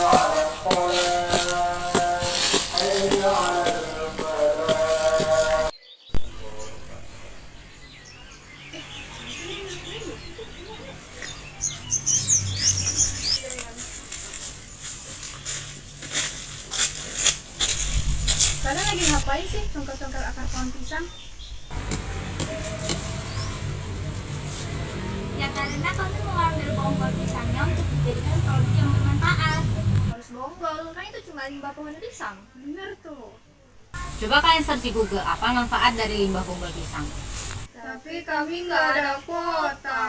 Kalian lagi ngapain sih tongkat-tongkat akar pohon pisang? Ya karena kami mau ambil bonggol pisangnya untuk dijadikan produk yang bermanfaat. Harus bonggol, kan itu cuma limbah pohon pisang. Bener tuh. Coba kalian search di Google apa manfaat dari limbah bonggol pisang. Tapi kami nggak ada kuota.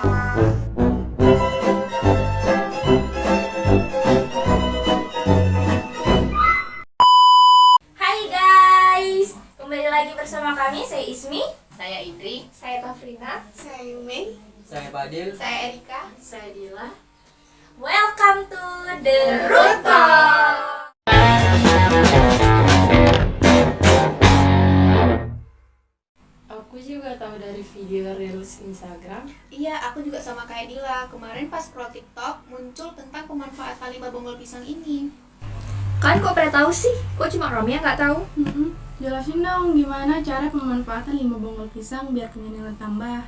Hai guys, kembali lagi bersama kami. Saya Ismi, Saya Indri. saya Tafrina, Saya Yumei. Saya Badil. saya Erika, saya Dila. Welcome to The Root Talk. Aku juga tahu dari video reels Instagram. Iya, aku juga sama kayak Dila. Kemarin pas scroll TikTok muncul tentang pemanfaatan limbah bonggol pisang ini. Kan kok pada tahu sih? Kok cuma Romi yang nggak tahu? Jelasin dong gimana cara pemanfaatan limbah bonggol pisang biar kenyamanan tambah.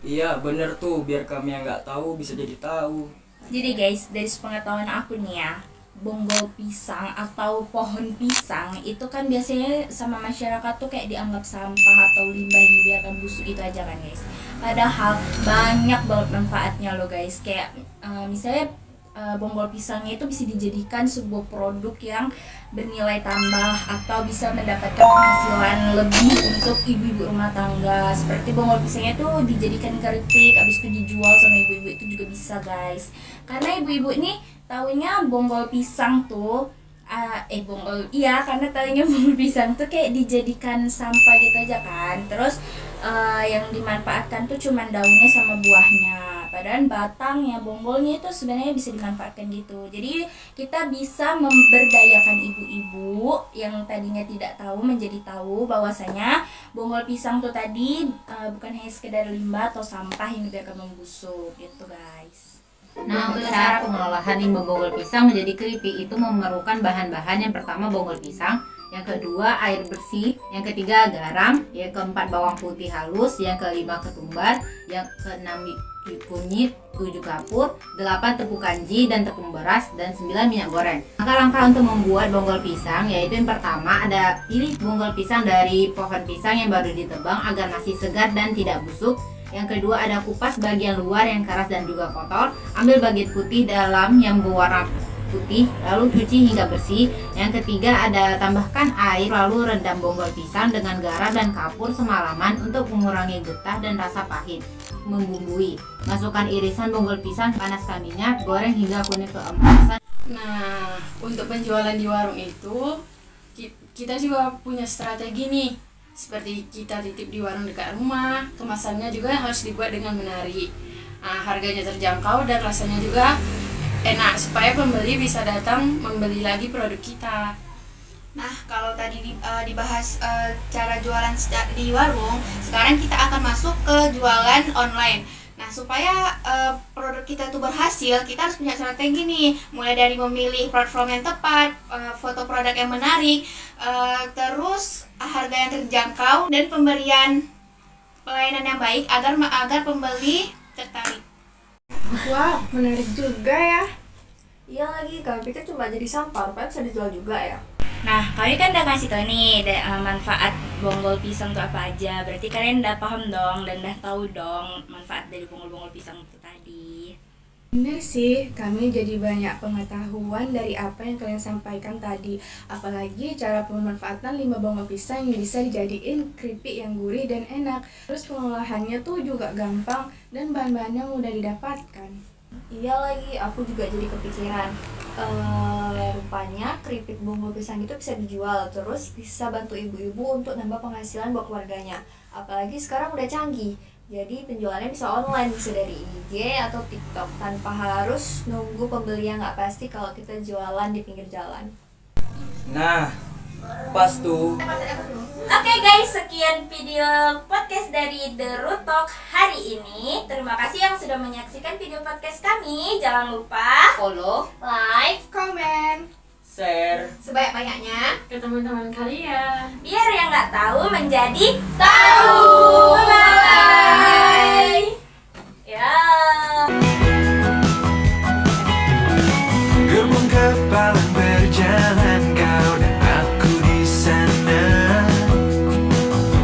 Iya bener tuh, biar kami yang nggak tahu bisa jadi tahu. Jadi guys, dari sepengetahuan aku nih ya, bonggol pisang atau pohon pisang itu kan biasanya sama masyarakat tuh kayak dianggap sampah atau limbah yang dibiarkan busuk itu aja kan guys. Padahal banyak banget manfaatnya loh guys. Kayak misalnya bonggol pisangnya itu bisa dijadikan sebuah produk yang bernilai tambah atau bisa mendapatkan penghasilan lebih untuk ibu-ibu rumah tangga. Seperti bonggol pisangnya tuh dijadikan keripik, habis itu dijual sama ibu-ibu itu juga bisa guys. Karena ibu-ibu ini taunya bonggol pisang tuh karena taunya bonggol pisang tuh kayak dijadikan sampah gitu aja kan. Terus yang dimanfaatkan tuh cuman daunnya sama buahnya. Padahal batangnya, bonggolnya itu sebenarnya bisa dimanfaatkan gitu. Jadi kita bisa memberdayakan ibu-ibu yang tadinya tidak tahu menjadi tahu bahwasanya bonggol pisang tuh tadi bukan hanya sekedar limbah atau sampah yang dibiarkan membusuk gitu guys. Nah, untuk cara pengolahan limbah bonggol pisang menjadi keripik itu memerlukan bahan-bahan. Yang pertama bonggol pisang, yang kedua air bersih, yang ketiga garam, yang keempat bawang putih halus, yang kelima ketumbar, yang keenam kunyit, 7 kapur, 8 tepung kanji dan tepung beras, dan 9 minyak goreng. Langkah-langkah untuk membuat bonggol pisang yaitu yang pertama ada pilih bonggol pisang dari pohon pisang yang baru ditebang agar masih segar dan tidak busuk. Yang kedua ada kupas bagian luar yang keras dan juga kotor. Ambil bagian putih dalam yang berwarna putih, lalu cuci hingga bersih. Yang ketiga ada tambahkan air, lalu rendam bonggol pisang dengan garam dan kapur semalaman untuk mengurangi getah dan rasa pahit. Membumbui, masukkan irisan bonggol pisang, panaskan minyak, goreng hingga kuning keemasan. Nah, untuk penjualan di warung itu kita juga punya strategi nih. Seperti kita titip di warung dekat rumah, kemasannya juga harus dibuat dengan menarik. Nah, harganya terjangkau dan rasanya juga enak supaya pembeli bisa datang membeli lagi produk kita. Nah, kalau tadi dibahas cara jualan di warung, sekarang kita akan masuk ke jualan online. Nah, supaya produk kita itu berhasil, kita harus punya strategi nih. Mulai dari memilih platform yang tepat, foto produk yang menarik, terus harga yang terjangkau, dan pemberian pelayanan yang baik agar pembeli tertarik. Wah, menarik juga ya. Iya lagi, kami pikir cuma jadi sampah, rupanya bisa dijual juga ya. Nah, kami kan udah kasih tau nih manfaat bonggol pisang itu apa aja. Berarti kalian udah paham dong dan udah tahu dong manfaat dari bonggol-bonggol pisang itu tadi. Bener sih, kami jadi banyak pengetahuan dari apa yang kalian sampaikan tadi. Apalagi cara pemanfaatan limbah bonggol pisang yang bisa dijadiin keripik yang gurih dan enak. Terus pengolahannya tuh juga gampang dan bahan-bahannya mudah didapatkan. Iya lagi, aku juga jadi kepikiran. Rupanya keripik bonggol pisang itu bisa dijual, terus bisa bantu ibu-ibu untuk nambah penghasilan buat keluarganya. Apalagi sekarang udah canggih. Jadi penjualannya bisa online, bisa dari IG atau TikTok tanpa harus nunggu pembeli yang nggak pasti kalau kita jualan di pinggir jalan. Nah, pas tuh. Oke guys, sekian video podcast dari The Root Talk hari ini. Terima kasih yang sudah menyaksikan video podcast kami. Jangan lupa Follow, like, Komen. sebanyak-banyaknya ke teman-teman kalian. Biar yang nggak tahu menjadi tahu. Bye. Ya. Gerbong kepalang berjalan kau dan aku di sana.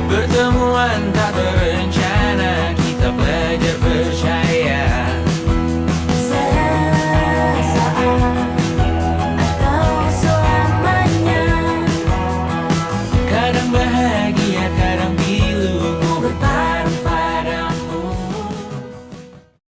Pertemuan tak terencana, kita belajar percaya. Kadang bahagia,